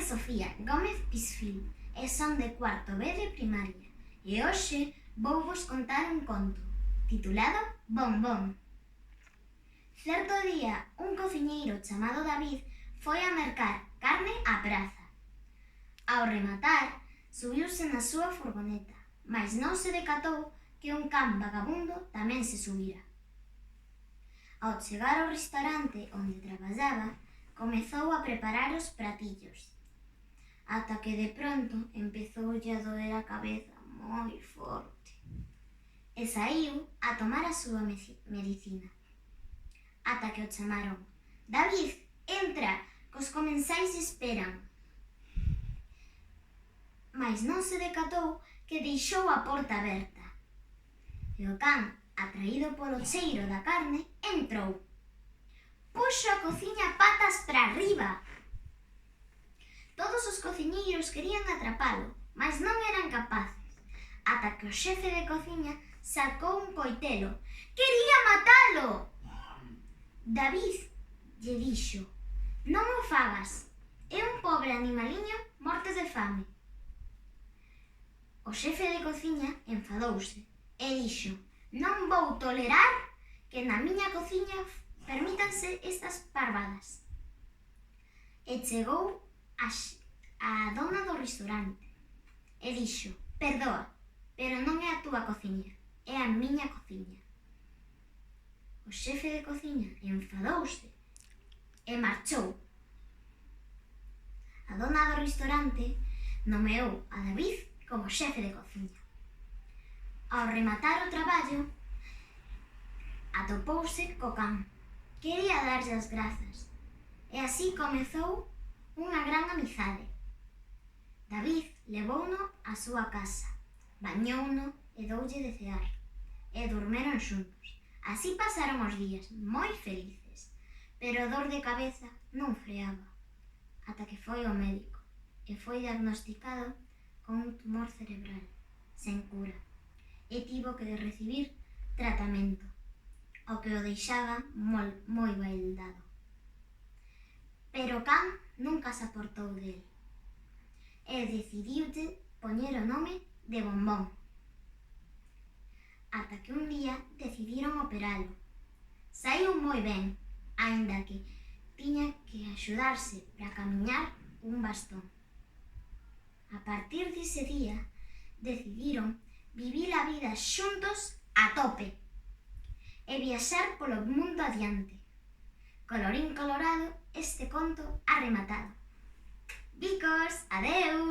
Sofía Gómez Pisfil e son de cuarto B de primaria e hoxe vouvos contar un conto titulado Bombón. Certo día, un cociñeiro chamado David foi a mercar carne á praza. Ao rematar, subiuse na súa furgoneta, mais non se decatou que un can vagabundo tamén se subira. Ao chegar ao restaurante onde traballaba, comezou a preparar os pratillos, ata que de pronto empezoulle a doer a cabeza moi forte e saíu a tomar a súa medicina, ata que o chamaron. David, entra, que os comensais esperan. Mais non se decatou que deixou a porta aberta e o can, atraído polo cheiro da carne, entrou. Puxo a cociña patas para arriba. Todos os cociñeiros querían atrapalo, mas non eran capaces, ata que o xefe de cociña sacou un coitelo. Quería matalo! David lle dixo: non o fagas, é un pobre animaliño morto de fame. O xefe de cociña enfadouse e dixo: non vou tolerar que na miña cociña permítanse estas parvadas. E chegou a dona do restaurante e dixo: perdoa, pero non é a túa cociña, é a miña cociña. O xefe de cociña enfadouse e marchou. A dona do restaurante nomeou a David como xefe de cociña. Ao rematar o traballo, atopouse co can. Quería darlle as grazas e así comezou unha gran amizade. David levouno á súa casa, bañouno e doulle de cear e durmeron xuntos. Así pasaron os días moi felices, pero a dor de cabeza non freaba, ata que foi ao médico e foi diagnosticado con un tumor cerebral sen cura e tivo que recibir tratamento, o que o deixaba moi baildado. Pero o can nunca se aportou del e decidiulle poñer o nome de Bombón. Ata que un día decidiron operalo. Saiu moi ben, aínda que tiña que axudarse para camiñar un bastón. A partir dese día, decidiron vivir a vida xuntos a tope e viaxar polo mundo adiante. Colorín colorado, este conto ha rematado. Bicos, adeu!